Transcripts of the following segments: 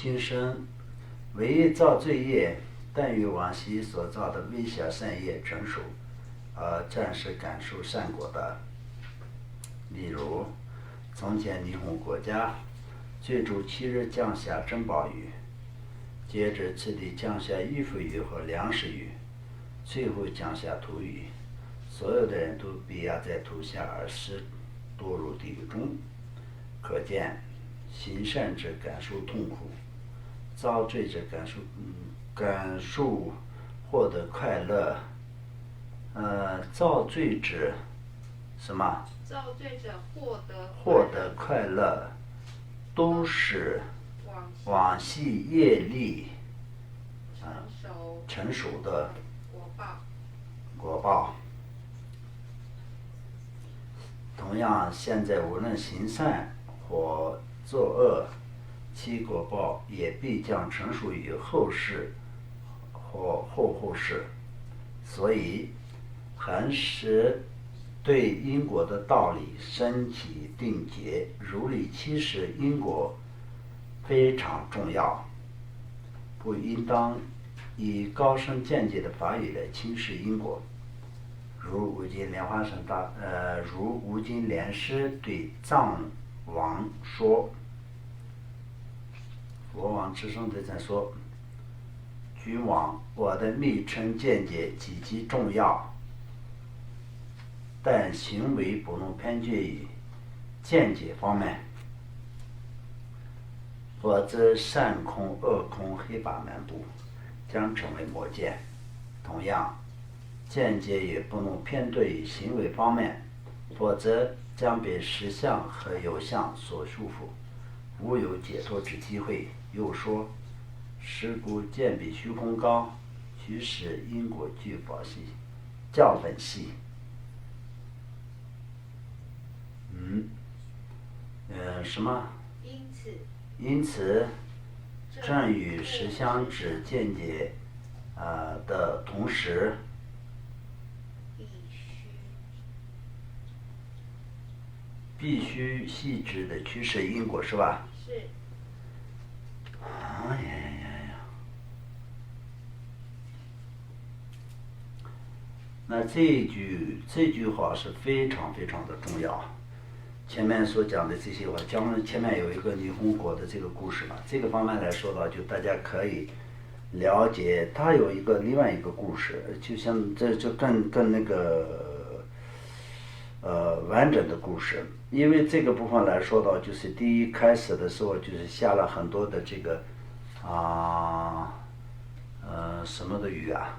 今生唯一造罪业，但于往昔所造的微小善业成熟，暂时感受善果的。例如，从前霓虹国家最初7日降下珍宝雨，接着次第降下衣服雨和粮食雨，最后降下土雨，所有的人都被压在土下而死，堕入地狱中。可见行善者感受痛苦，造罪者感受获得快乐。造罪者什么？造罪者获得快乐，都是往昔业力成熟的果报。同样，现在无论行善或作恶，其果报也必将成熟于后世或后世。所以，恒时对因果的道理深起定解，如理其实因果非常重要，不应当以高深见解的法语来轻视因果。如无尽莲师对藏王说，佛王之声对咱说：“君王，我的密乘见解极其重要，但行为不能偏见于见解方面，否则善空、恶空、黑白漫步，将成为魔见。同样，见解也不能偏对于行为方面，否则将被实相和有相所束缚，无有解脱之机会。”又说：“是故见比虚空高，须使因果具教分细。”什么？因此，正与实相指见解的同时，必须细致的驱使因果，是吧？是。那这句话是非常非常的重要。前面所讲的这些话，前面有一个霓虹国的这个故事嘛，这个方面来说的，就大家可以了解。它有另外一个故事，就像这就更那个完整的故事。因为这个部分来说到，就是第一开始的时候，就是下了很多的这个什么的雨啊，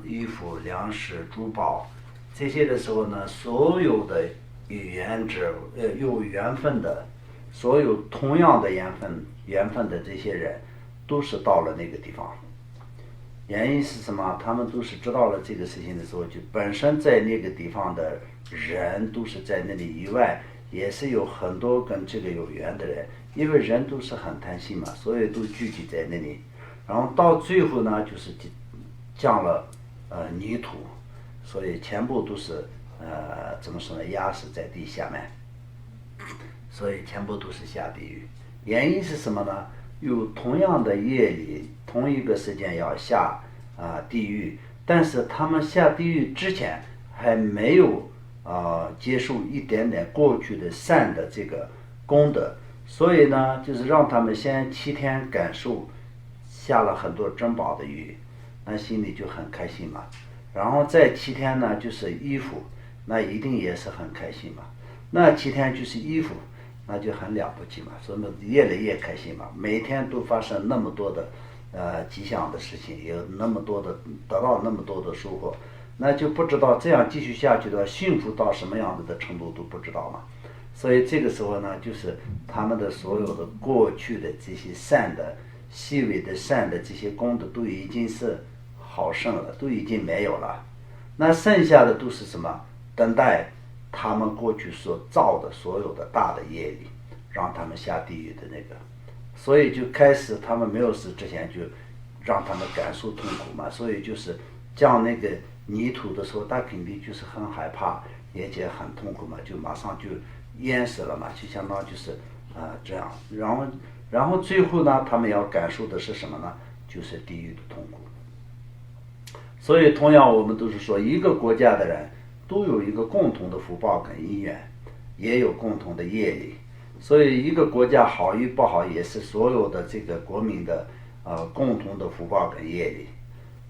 衣服、粮食、珠宝这些的时候呢，所有的有缘分的，所有同样的缘分的这些人，都是到了那个地方。原因是什么？他们都是知道了这个事情的时候，就本身在那个地方的人都是在那里以外，也是有很多跟这个有缘的人，因为人都是很贪心嘛，所以都聚集在那里。然后到最后呢，就是降了泥土，所以全部都是怎么说呢，压死在地下面，所以全部都是下地狱。原因是什么呢？有同样的业力，同一个时间要下地狱，但是他们下地狱之前还没有接受一点点过去的善的这个功德，所以呢，就是让他们先7天感受下了很多珍宝的雨，那心里就很开心嘛。然后再7天呢，就是衣服，那一定也是很开心嘛。那7天就是衣服，那就很了不起嘛，所以越来越开心嘛。每天都发生那么多的吉祥的事情，有那么多的得到那么多的收获，那就不知道这样继续下去的幸福到什么样子的程度都不知道嘛。所以这个时候呢，就是他们的所有的过去的这些善的细微的善的这些功德都已经是好胜了，都已经没有了。那剩下的都是什么？等待他们过去所造的所有的大的业力，让他们下地狱的那个。所以就开始他们没有死之前就让他们感受痛苦嘛，所以就是降那个泥土的时候，他肯定就是很害怕，而且很痛苦嘛，就马上就淹死了嘛，就相当就是这样。然后然后最后呢，他们要感受的是什么呢？就是地狱的痛苦。所以同样我们都是说，一个国家的人都有一个共同的福报跟因缘，也有共同的业力。所以一个国家好与不好，也是所有的这个国民的共同的福报跟业力。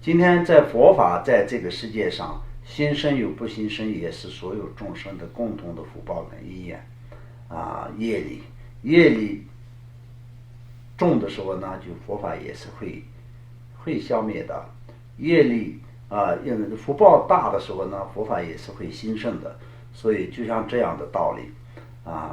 今天在佛法在这个世界上，心生有不心生，也是所有众生的共同的福报跟因缘业力。业力重的时候呢，就佛法也是会消灭的。业力因为福报大的时候呢，佛法也是会兴盛的。所以就像这样的道理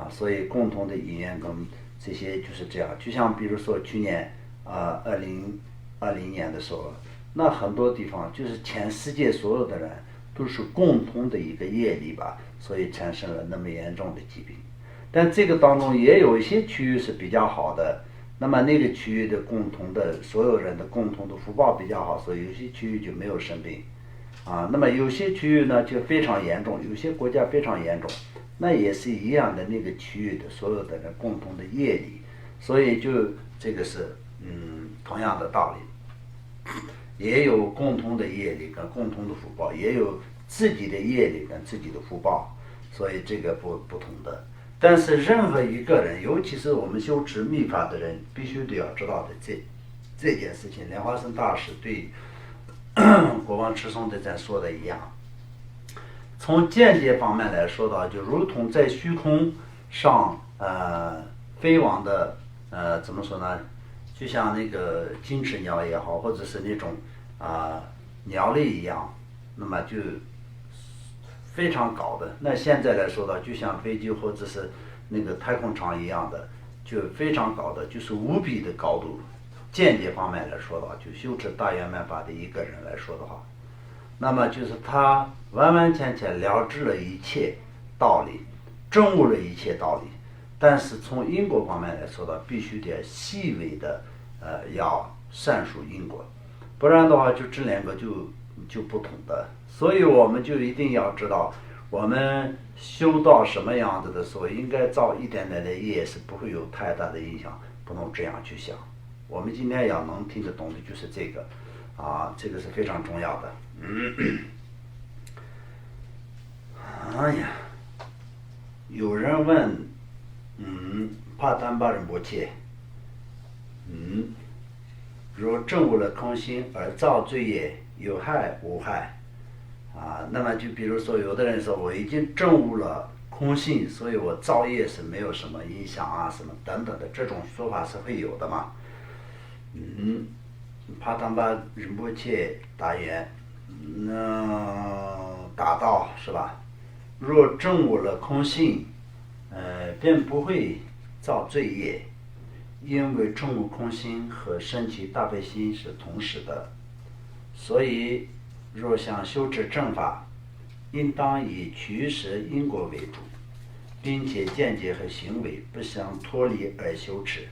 所以共同的因缘跟这些就是这样。就像比如说去年2020年的时候，那很多地方就是全世界所有的人都是共同的一个业力吧，所以产生了那么严重的疾病。但这个当中也有一些区域是比较好的，那么那个区域的共同的所有人的共同的福报比较好，所以有些区域就没有生病那么有些区域呢就非常严重，有些国家非常严重，那也是一样的，那个区域的所有的人共同的业力，所以就这个是同样的道理。也有共同的业力跟共同的福报，也有自己的业力跟自己的福报，所以这个不同的。但是任何一个人，尤其是我们修持密法的人，必须得要知道的这件事情。莲花生大师对国王持松的在说的一样，从间接方面来说的，就如同在虚空上飞往的怎么说呢？就像那个金翅鸟也好，或者是那种鸟类一样，那么就非常高的。那现在来说的，就像飞机或者是那个太空舱一样的，就非常高的，就是无比的高度。间接方面来说的话，就修持大圆满法的一个人来说的话，那么就是他完完全全了知了一切道理，证悟了一切道理。但是从因果方面来说的，必须得细微的要善数因果，不然的话就这两个就不同的。所以我们就一定要知道，我们修到什么样子的时候，应该造一点点的业是不会有太大的影响，不能这样去想。我们今天要能听得懂的就是这个这个是非常重要的。哎呀，有人问帕丹巴仁波切如证悟了空心而造罪业，有害无害那么就比如说有的人说我已经证悟了空性，所以我造业是没有什么影响什么等等的，这种说法是会有的嘛。帕丹巴仁波切答言答道是吧，若证悟了空性便不会造罪业，因为证悟空心和升起大悲心是同时的。所以若想修持正法，应当以取舍因果为主，并且见解和行为不相脱离而修持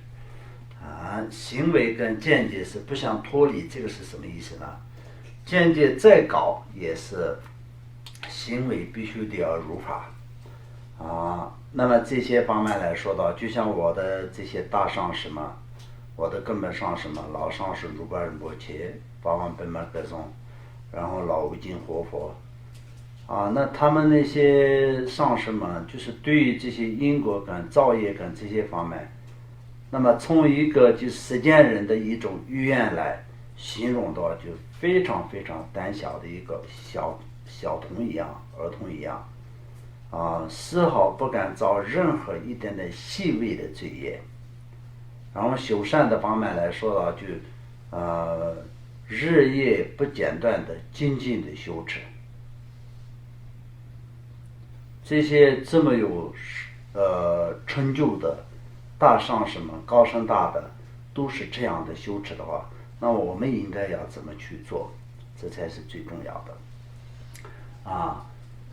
行为跟见解是不相脱离，这个是什么意思呢？见解再高也是行为必须得要如法那么这些方面来说到，就像我的这些大上师们，我的根本上师们，老上师如巴仁波切、巴旺本玛格松，然后老无尽活佛那他们那些上师们，就是对于这些因果跟造业跟这些方面，那么从一个就实践人的一种语言来形容的话，就非常非常胆小的一个小童一样，儿童一样丝毫不敢造任何一点点细微的罪业。然后修善的方面来说的话，就日夜不间断的精进的修持。这些这么有成就的大上师们、高深大的，都是这样的修持的话，那我们应该要怎么去做？这才是最重要的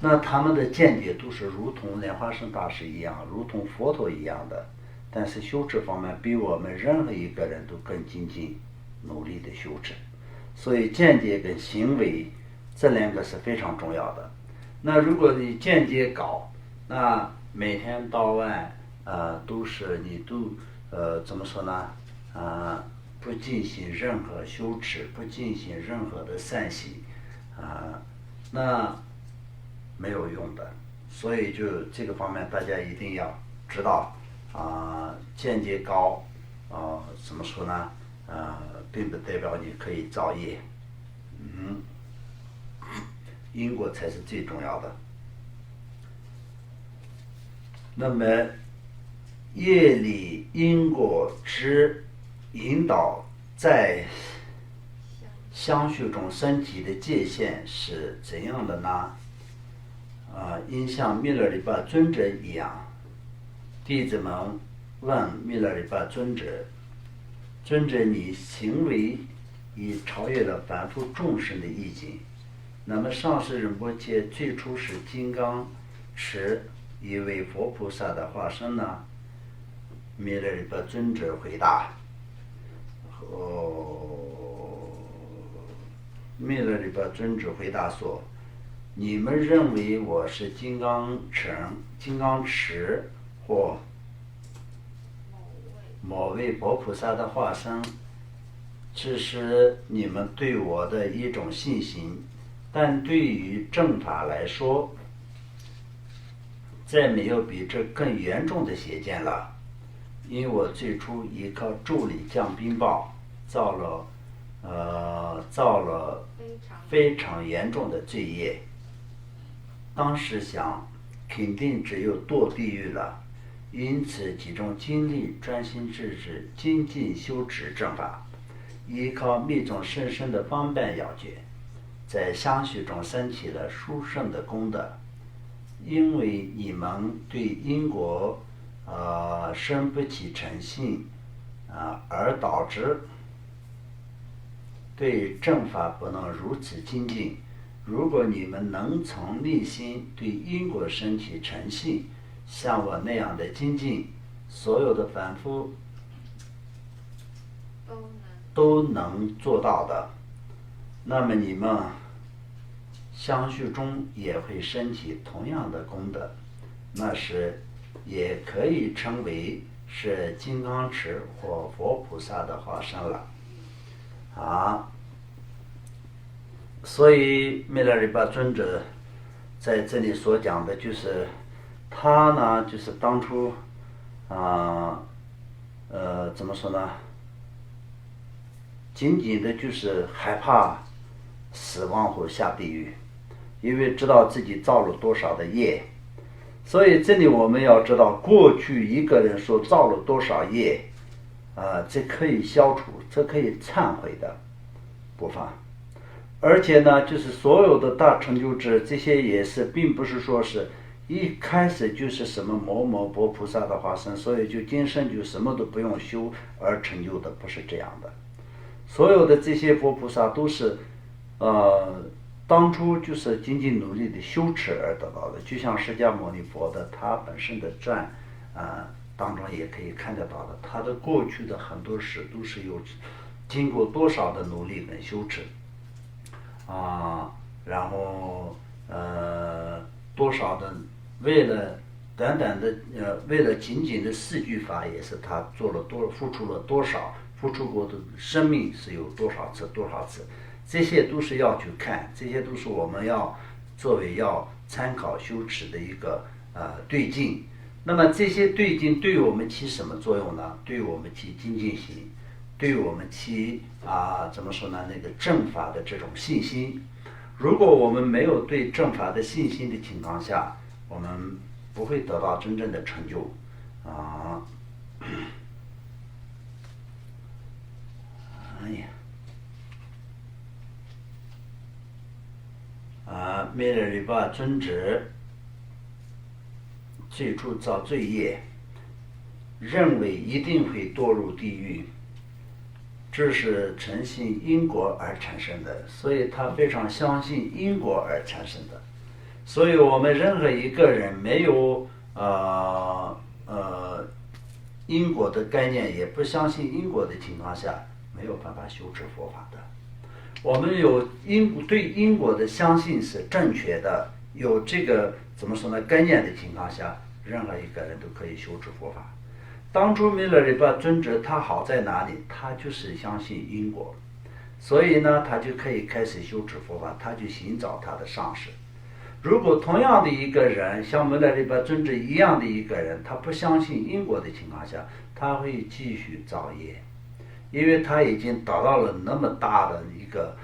那他们的见解都是如同莲花生大师一样，如同佛陀一样的，但是修持方面比我们任何一个人都更精进努力的修持。所以见解跟行为这两个是非常重要的。那如果你见解高，那每天到晚都是你都怎么说呢？不进行任何修持，不进行任何的善习，那没有用的。所以就这个方面大家一定要知道，见解高，怎么说呢？并不代表你可以造业，因果才是最重要的。那么业力因果之引导在相续中身体的界限是怎样的呢？应像弥勒里巴尊者一样，弟子们问弥勒里巴尊者：尊者，你行为已超越了凡夫众生的意境，那么上师仁波切最初是金刚持一位佛菩萨的化身呢？弥勒里巴尊者回答：弥勒里巴尊者回答说：你们认为我是金刚持或某位佛菩萨的化身，这是你们对我的一种信心，但对于正法来说，再没有比这更严重的邪见了。因为我最初依靠助力降冰雹，造了非常严重的罪业。当时想，肯定只有堕地狱了，因此集中精力，专心致志，精进修持正法，依靠密宗甚深的方便要诀，在相续中升起了殊胜的功德。因为你们对因果生不起诚信，而导致对正法不能如此精进。如果你们能从内心对因果生起诚信，像我那样的精进，所有的凡夫都能做到的，那么你们相续中也会升起同样的功德，那时也可以称为是金刚持或佛菩萨的化身了。所以弥勒里巴尊者在这里所讲的就是他呢，就是当初怎么说呢，仅仅的就是害怕死亡或下地狱，因为知道自己造了多少的业。所以这里我们要知道，过去一个人所造了多少业，这可以消除，这可以忏悔的部分。而且呢，就是所有的大成就者，这些也是并不是说是一开始就是什么某某佛菩萨的化身，所以就今生就什么都不用修而成就的，不是这样的。所有的这些佛菩萨都是当初就是仅仅努力的修持而得到的。就像释迦牟尼佛的他本身的传当中也可以看得到的，他的过去的很多事都是有经过多少的努力跟修持然后多少的为了短短的为了仅仅的4句法，也是他付出了多少，付出过的生命是有多少次，这些都是要去看，这些都是我们要作为要参考修持的一个对境。那么这些对境对我们起什么作用呢？对我们起精进心，对我们起怎么说呢，那个正法的这种信心。如果我们没有对正法的信心的情况下，我们不会得到真正的成就弥勒里巴尊者最初造罪业，认为一定会堕入地狱，这是诚信因果而产生的，所以他非常相信因果而产生的。所以我们任何一个人没有因果的概念，也不相信因果的情况下，没有办法修持佛法的。我们有对因果的相信是正确的，有这个怎么说呢概念的情况下，任何一个人都可以修持佛法。当初弥勒日巴尊者他好在哪里？他就是相信因果，所以呢，他就可以开始修持佛法，他去寻找他的上师。如果同样的一个人，像弥勒日巴尊者一样的一个人，他不相信因果的情况下，他会继续造业，因为他已经达到了那么大的一个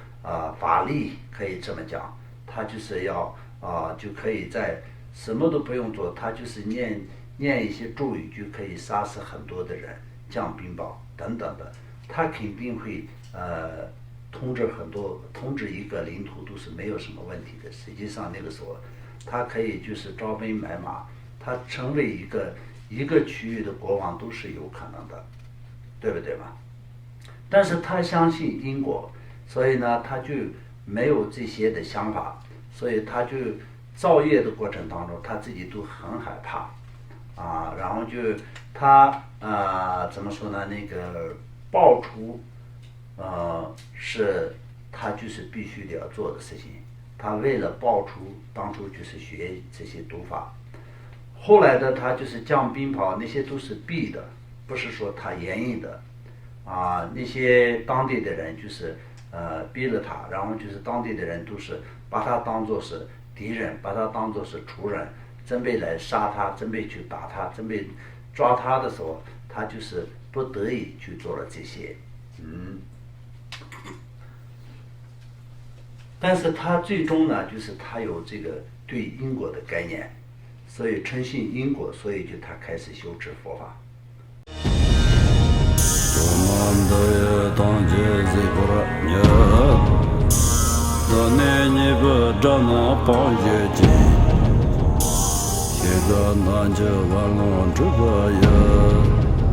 法力，可以这么讲，他就是要就可以在什么都不用做，他就是念一些咒语就可以杀死很多的人，降冰雹等等的，他肯定会统治一个领土都是没有什么问题的。实际上那个时候，他可以就是招兵买马，他成为一个区域的国王都是有可能的，对不对吧？但是他相信因果，所以呢，他就没有这些的想法，所以他就造业的过程当中，他自己都很害怕然后就他怎么说呢？那个报出是他就是必须得要做的事情。他为了报出，当初就是学这些读法，后来的他就是降冰雹，那些都是逼的，不是说他言语的那些当地的人就是逼了他，然后就是当地的人都是把他当作是敌人，把他当作是仇人，准备来杀他，准备去打他，准备抓他的时候，他就是不得已去做了这些但是他最终呢，就是他有这个对因果的概念，所以诚信因果，所以就他开始修持佛法。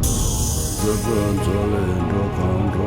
自本作灵着康中